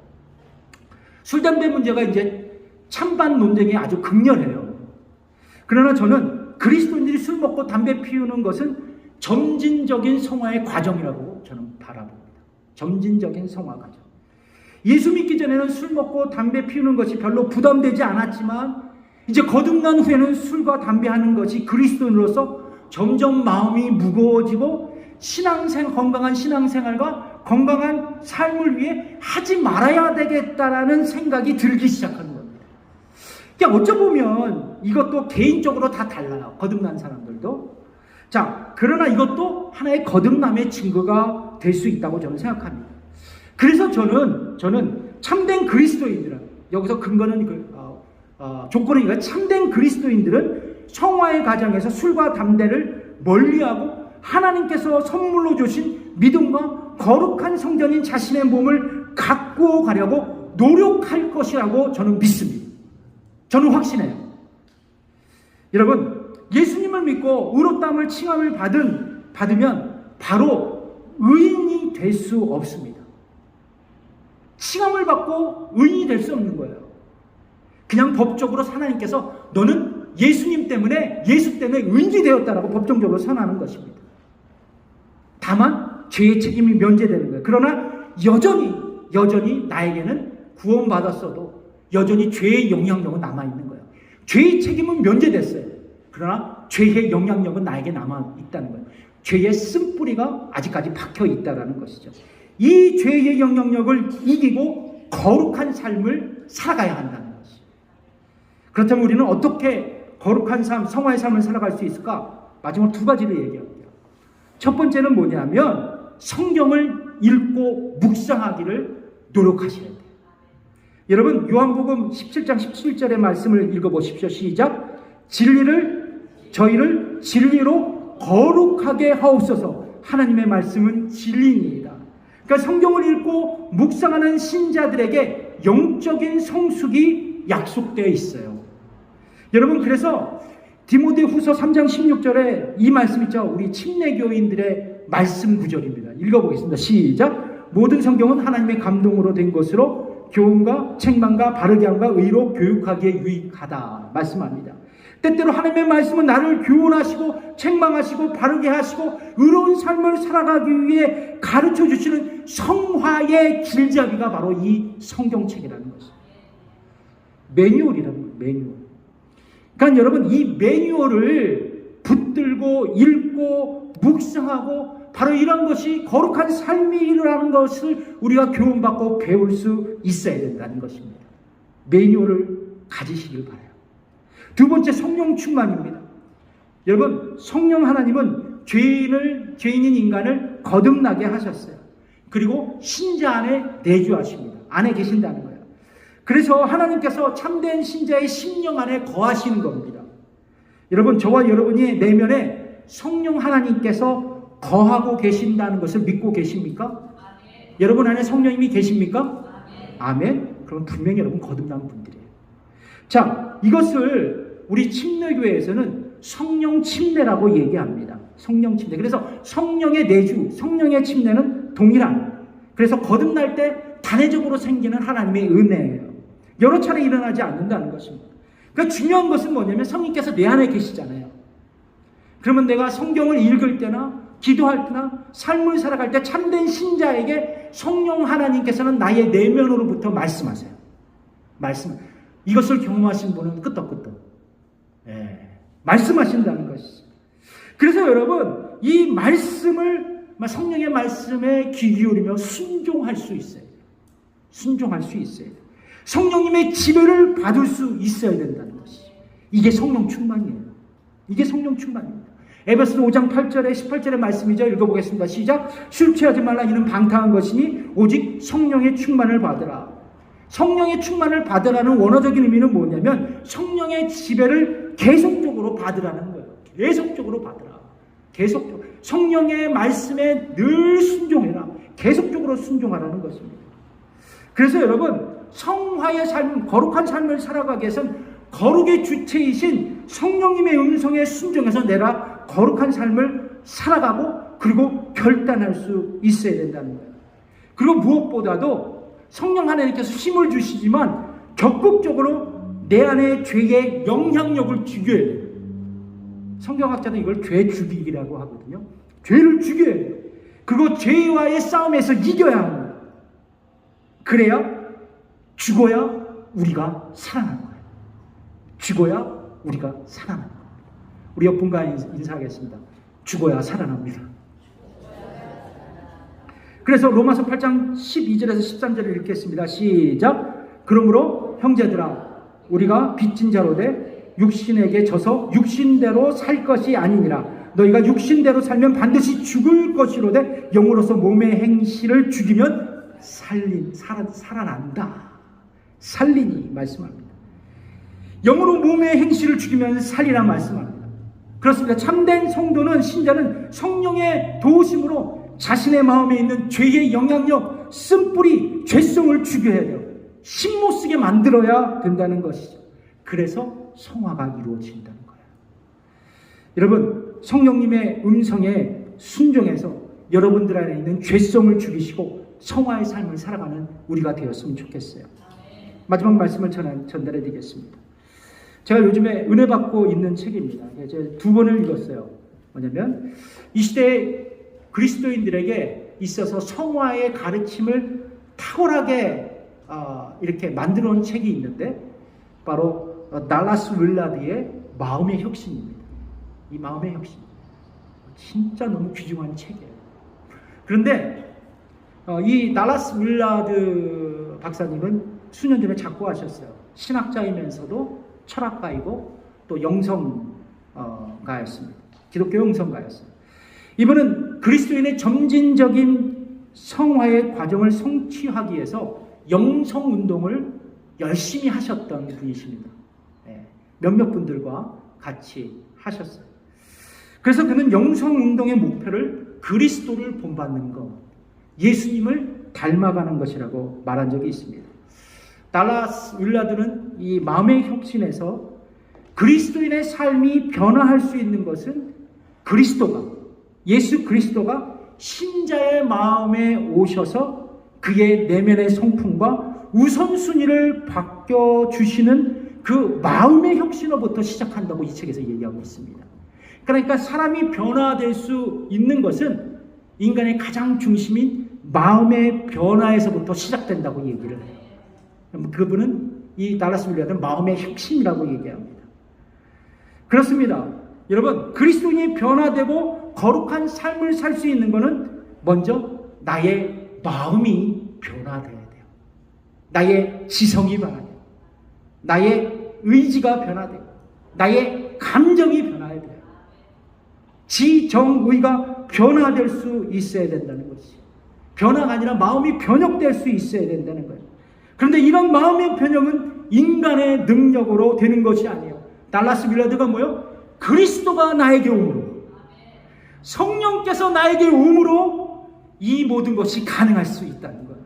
술, 담배 문제가 이제 찬반 논쟁이 아주 극렬해요. 그러나 저는 그리스도인들이 술 먹고 담배 피우는 것은 점진적인 성화의 과정이라고 저는 바라봅니다. 점진적인 성화 과정. 예수 믿기 전에는 술 먹고 담배 피우는 것이 별로 부담되지 않았지만 이제 거듭난 후에는 술과 담배 하는 것이 그리스도인으로서 점점 마음이 무거워지고 건강한 신앙생활과 건강한 삶을 위해 하지 말아야 되겠다라는 생각이 들기 시작하는 겁니다. 그러니까 어쩌보면 이것도 개인적으로 다 달라요. 거듭난 사람들도. 자, 그러나 이것도 하나의 거듭남의 증거가 될 수 있다고 저는 생각합니다. 그래서 저는 참된 그리스도인들은, 여기서 근거는 조건이니까 참된 그리스도인들은 성화의 과정에서 술과 담배를 멀리하고 하나님께서 선물로 주신 믿음과 거룩한 성전인 자신의 몸을 갖고 가려고 노력할 것이라고 저는 믿습니다. 저는 확신해요. 여러분, 예수님을 믿고 의롭다함을 칭함을 받으면 바로 의인이 될 수 없습니다. 칭함을 받고 의인이 될 수 없는 거예요. 그냥 법적으로 하나님께서 너는 예수 때문에 의인이 되었다라고 법정적으로 선언하는 것입니다. 다만 죄의 책임이 면제되는 거예요. 그러나 여전히 나에게는 구원받았어도 여전히 죄의 영향력은 남아있는 거예요. 죄의 책임은 면제됐어요. 그러나 죄의 영향력은 나에게 남아있다는 거예요. 죄의 쓴뿌리가 아직까지 박혀있다는 것이죠. 이 죄의 영향력을 이기고 거룩한 삶을 살아가야 한다는 것이죠. 그렇다면 우리는 어떻게 거룩한 삶, 성화의 삶을 살아갈 수 있을까? 마지막 두 가지를 얘기할게요. 첫 번째는 뭐냐면 성경을 읽고 묵상하기를 노력하셔야 돼요. 여러분 요한복음 17장 17절의 말씀을 읽어보십시오. 시작. 저희를 진리로 거룩하게 하옵소서. 하나님의 말씀은 진리입니다. 그러니까 성경을 읽고 묵상하는 신자들에게 영적인 성숙이 약속되어 있어요. 여러분 그래서 디모데후서 3장 16절에 이 말씀 있죠. 우리 침례교인들의 말씀 구절입니다. 읽어보겠습니다. 시작. 모든 성경은 하나님의 감동으로 된 것으로 교훈과 책망과 바르게 함과 의로 교육하기에 유익하다 말씀합니다. 때때로 하나님의 말씀은 나를 교훈하시고 책망하시고 바르게 하시고 의로운 삶을 살아가기 위해 가르쳐 주시는 성화의 길잡이가 바로 이 성경책이라는 것입니다. 매뉴얼이라는 거예요. 매뉴얼. 그러니까 여러분 이 매뉴얼을 붙들고 읽고 묵상하고 바로 이런 것이 거룩한 삶이라는 것을 우리가 교훈받고 배울 수 있어야 된다는 것입니다. 매뉴얼을 가지시길 바라요. 두 번째 성령 충만입니다. 여러분 성령 하나님은 죄인인 인간을 거듭나게 하셨어요. 그리고 신자 안에 내주하십니다. 안에 계신다는 거예요. 그래서 하나님께서 참된 신자의 심령 안에 거하시는 겁니다. 여러분 저와 여러분의 내면에 성령 하나님께서 거하고 계신다는 것을 믿고 계십니까? 아멘. 여러분 안에 성령님이 계십니까? 아멘. 아멘. 그럼 분명히 여러분 거듭난 분들이에요. 자, 이것을 우리 침례교회에서는 성령 침례라고 얘기합니다. 성령 침례. 그래서 성령의 내주, 성령의 침례는 동일한. 그래서 거듭날 때 단회적으로 생기는 하나님의 은혜예요. 여러 차례 일어나지 않는다는 것입니다. 그러니까 중요한 것은 뭐냐면 성령께서 내 안에 계시잖아요. 그러면 내가 성경을 읽을 때나 기도할 때나 삶을 살아갈 때 참된 신자에게 성령 하나님께서는 나의 내면으로부터 말씀하세요. 이것을 경험하신 분은 끄떡끄떡. 말씀하신다는 것이죠. 그래서 여러분 이 말씀을 성령의 말씀에 귀 기울이며 순종할 수 있어요. 순종할 수 있어요. 성령님의 지배를 받을 수 있어야 된다는 것이. 이게 성령 충만이에요. 이게 성령 충만입니다. 에베소서 5장 8절에 18절의 말씀이죠. 읽어보겠습니다. 시작. 술 취하지 말라. 이는 방탕한 것이니 오직 성령의 충만을 받으라. 성령의 충만을 받으라는 원어적인 의미는 뭐냐면 성령의 지배를 계속적으로 받으라는 거예요. 계속적으로 받으라. 계속적으로. 성령의 말씀에 늘 순종해라. 계속적으로 순종하라는 것입니다. 그래서 여러분 성화의 삶, 거룩한 삶을 살아가기 위해서는 거룩의 주체이신 성령님의 음성에 순종해서 내가 거룩한 삶을 살아가고 그리고 결단할 수 있어야 된다는 거예요. 그리고 무엇보다도 성령 하나님께서 힘을 주시지만 적극적으로 내 안에 죄의 영향력을 죽여야 돼요. 성경학자는 이걸 죄 죽이기라고 하거든요. 죄를 죽여야 돼요. 그리고 죄와의 싸움에서 이겨야 합니다. 그래야 죽어야 우리가 살아나는 거예요. 죽어야 우리가 살아나는 겁니다. 우리 옆분과 인사하겠습니다. 죽어야 살아납니다. 그래서 로마서 8장 12절에서 13절을 읽겠습니다. 시작. 그러므로 형제들아 우리가 빚진 자로 돼 육신에게 져서 육신대로 살 것이 아니니라. 너희가 육신대로 살면 반드시 죽을 것이로되 영으로서 몸의 행실을 죽이면 살아난다. 살리니 말씀합니다. 영으로 몸의 행실을 죽이면 살리라 말씀합니다. 그렇습니다. 참된 성도는 신자는 성령의 도우심으로 자신의 마음에 있는 죄의 영향력, 쓴뿌리, 죄성을 죽여야 돼요. 힘 못 쓰게 만들어야 된다는 것이죠. 그래서 성화가 이루어진다는 거예요. 여러분 성령님의 음성에 순종해서 여러분들 안에 있는 죄성을 죽이시고 성화의 삶을 살아가는 우리가 되었으면 좋겠어요. 마지막 말씀을 전달해 드리겠습니다. 제가 요즘에 은혜 받고 있는 책입니다. 제가 2번을 읽었어요. 뭐냐면 이 시대의 그리스도인들에게 있어서 성화의 가르침을 탁월하게 이렇게 만들어 놓은 책이 있는데 바로 달라스 윌라드의 마음의 혁신입니다. 이 마음의 혁신 진짜 너무 귀중한 책이에요. 그런데 이 달라스 윌라드 박사님은 수년 전에 작고하셨어요. 신학자이면서도 철학가이고 또 영성가였습니다. 기독교 영성가였어요. 이분은 그리스도인의 점진적인 성화의 과정을 성취하기 위해서 영성운동을 열심히 하셨던 분이십니다. 몇몇 분들과 같이 하셨어요. 그래서 그는 영성운동의 목표를 그리스도를 본받는 것, 예수님을 닮아가는 것이라고 말한 적이 있습니다. 달라스 윌라드는 이 마음의 혁신에서 그리스도인의 삶이 변화할 수 있는 것은 예수 그리스도가 신자의 마음에 오셔서 그의 내면의 성품과 우선순위를 바꿔주시는 그 마음의 혁신으로부터 시작한다고 이 책에서 얘기하고 있습니다. 그러니까 사람이 변화될 수 있는 것은 인간의 가장 중심인 마음의 변화에서부터 시작된다고 얘기를 해요. 그분은 이 달라스 윌라드는 마음의 혁신이라고 얘기합니다. 그렇습니다. 여러분, 그리스도인이 변화되고 거룩한 삶을 살 수 있는 것은 먼저 나의 마음이 변화되어야 돼요. 나의 지성이 변화돼요. 나의 의지가 변화돼요. 나의 감정이 변화해야 돼요. 지정의가 변화될 수 있어야 된다는 것이, 변화가 아니라 마음이 변혁될 수 있어야 된다는 거예요. 그런데 이런 마음의 변혁은 인간의 능력으로 되는 것이 아니에요. 달라스 윌라드가 뭐요? 그리스도가 나에게 오므로, 성령께서 나에게 오므로 이 모든 것이 가능할 수 있다는 거예요.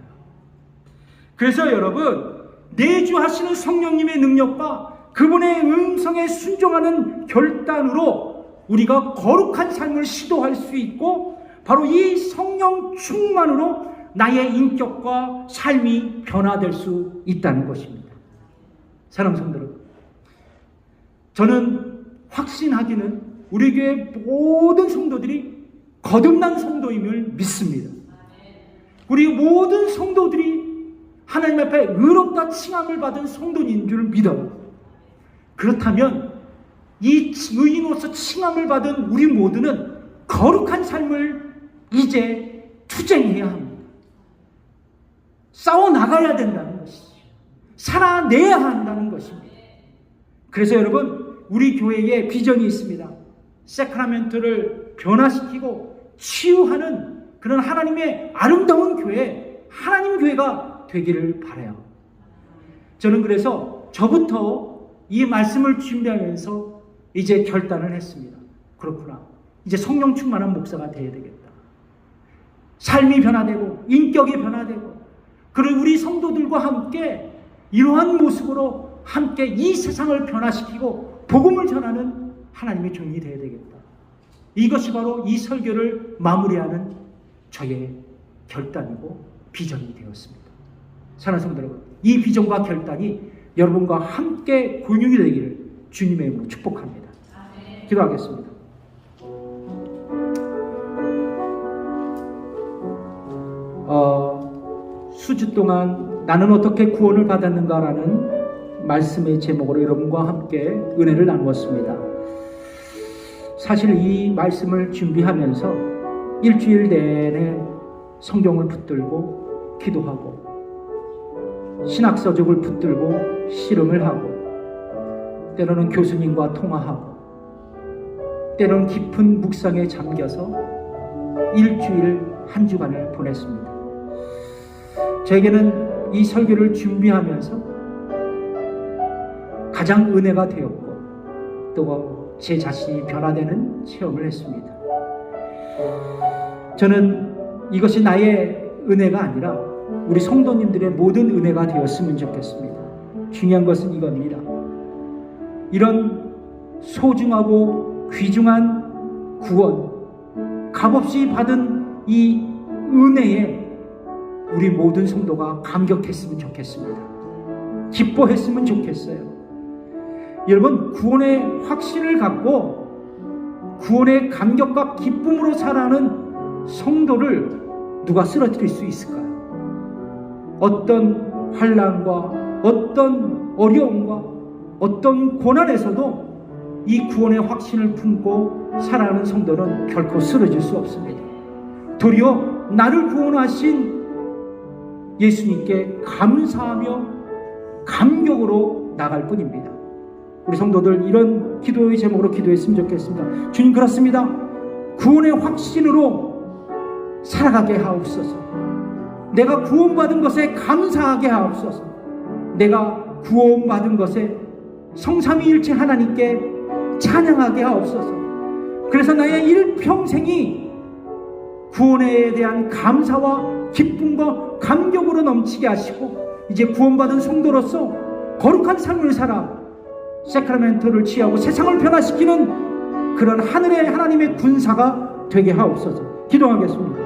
그래서 여러분, 내주하시는 성령님의 능력과 그분의 음성에 순종하는 결단으로 우리가 거룩한 삶을 시도할 수 있고, 바로 이 성령 충만으로 나의 인격과 삶이 변화될 수 있다는 것입니다. 사랑하는 성도 여러분, 저는 확신하기는 우리 교회 모든 성도들이 거듭난 성도임을 믿습니다. 우리 모든 성도들이 하나님 앞에 의롭다 칭함을 받은 성도인 줄 믿어요. 그렇다면 이 의인으로서 칭함을 받은 우리 모두는 거룩한 삶을 이제 투쟁해야 합니다. 싸워나가야 된다는 것이죠. 살아내야 한다는 것입니다. 그래서 여러분, 우리 교회에 비전이 있습니다. 세크라멘트를 변화시키고 치유하는 그런 하나님의 아름다운 교회, 하나님 교회가 되기를 바라요. 저는 그래서 저부터 이 말씀을 준비하면서 이제 결단을 했습니다. 그렇구나, 이제 성령 충만한 목사가 되어야 되겠다. 삶이 변화되고 인격이 변화되고, 그리고 우리 성도들과 함께 이러한 모습으로 함께 이 세상을 변화시키고 복음을 전하는 하나님의 종이 되어야 되겠다. 이것이 바로 이 설교를 마무리하는 저의 결단이고 비전이 되었습니다. 사랑하는 성도 여러분, 이 비전과 결단이 여러분과 함께 공유이 되기를 주님의 이름으로 축복합니다. 기도하겠습니다. 수주 동안 나는 어떻게 구원을 받았는가라는 말씀의 제목으로 여러분과 함께 은혜를 나누었습니다. 사실 이 말씀을 준비하면서 일주일 내내 성경을 붙들고 기도하고 신학서적을 붙들고 씨름을 하고, 때로는 교수님과 통화하고, 때로는 깊은 묵상에 잠겨서 일주일 한 주간을 보냈습니다. 저에게는 이 설교를 준비하면서 가장 은혜가 되었고, 또 제 자신이 변화되는 체험을 했습니다. 저는 이것이 나의 은혜가 아니라 우리 성도님들의 모든 은혜가 되었으면 좋겠습니다. 중요한 것은 이겁니다. 이런 소중하고 귀중한 구원, 값없이 받은 이 은혜에 우리 모든 성도가 감격했으면 좋겠습니다. 기뻐했으면 좋겠어요. 여러분, 구원의 확신을 갖고 구원의 감격과 기쁨으로 살아가는 성도를 누가 쓰러뜨릴 수 있을까요? 어떤 환난과 어떤 어려움과 어떤 고난에서도 이 구원의 확신을 품고 살아가는 성도는 결코 쓰러질 수 없습니다. 도리어 나를 구원하신 예수님께 감사하며 감격으로 나갈 뿐입니다. 우리 성도들 이런 기도의 제목으로 기도했으면 좋겠습니다. 주님, 그렇습니다. 구원의 확신으로 살아가게 하옵소서. 내가 구원받은 것에 감사하게 하옵소서. 내가 구원받은 것에 성삼위일체 하나님께 찬양하게 하옵소서. 그래서 나의 일평생이 구원에 대한 감사와 기쁨과 감격으로 넘치게 하시고, 이제 구원받은 성도로서 거룩한 삶을 살아 세크라멘토를 취하고 세상을 변화시키는 그런 하늘의 하나님의 군사가 되게 하옵소서. 기도하겠습니다.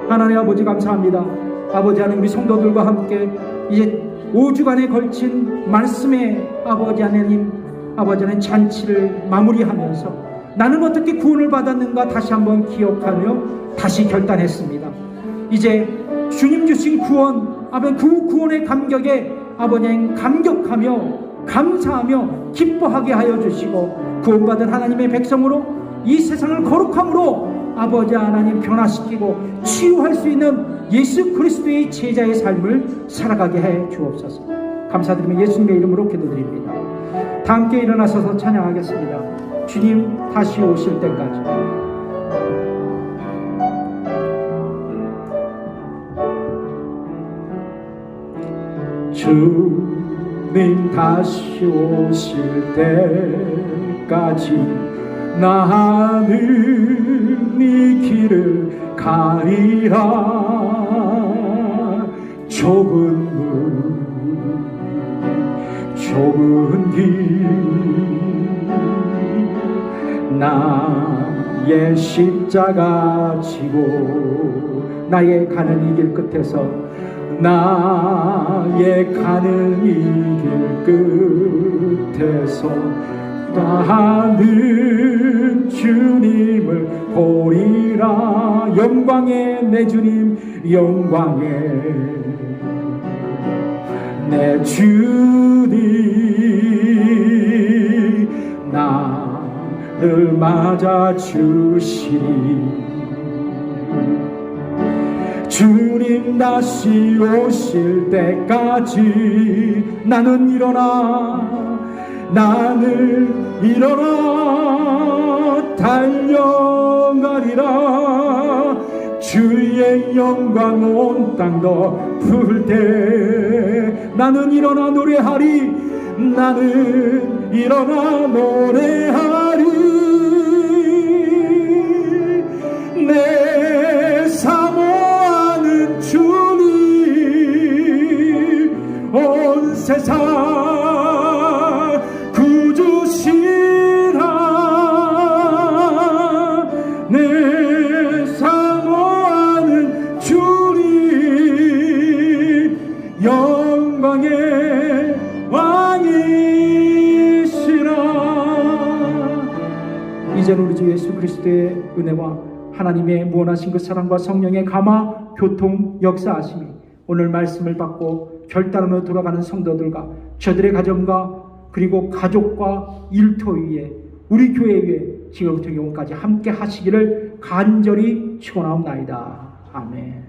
하나님 아버지, 감사합니다. 아버지 하나님, 우리 성도들과 함께 이제 5주간에 걸친 말씀의 아버지 하나님 잔치를 마무리하면서 나는 어떻게 구원을 받았는가 다시 한번 기억하며 다시 결단했습니다. 이제 주님 주신 구원, 아버지 그 구원의 감격에 아버지 감격하며 감사하며 기뻐하게 하여 주시고, 구원받은 하나님의 백성으로 이 세상을 거룩함으로 아버지 하나님 변화시키고 치유할 수 있는 예수 그리스도의 제자의 삶을 살아가게 해 주옵소서. 감사드리며 예수님의 이름으로 기도드립니다. 다 함께 일어나서서 찬양하겠습니다. 주님 다시 오실 때까지. 주님 다시 오실 때까지 나는 이 길을 가리라. 좁은 길 나의 십자가 지고, 나의 가는 이 길 끝에서, 나의 가는 이 길 끝에서 나는 주님을 보리라. 영광의 내 주님, 영광의 내 주님 나를 맞아주시리. 주님 다시 오실 때까지 나는 일어나 달려가리라. 주의 영광 온 땅 덮을 때 나는 일어나 노래하리. 나는 일어나 노래하리. 내 사모하는 주님 온 세상 내 사모하는 주님 영광의 왕이시라. 이제는 우리 주 예수 그리스도의 은혜와 하나님의 무한하신 그 사랑과 성령의 감화 교통 역사하심이 오늘 말씀을 받고 결단하며 돌아가는 성도들과 저들의 가정과 그리고 가족과 일터 위에 우리 교회 위에 지금부터 영원까지 함께 하시기를 간절히 축원하옵나이다. 아멘.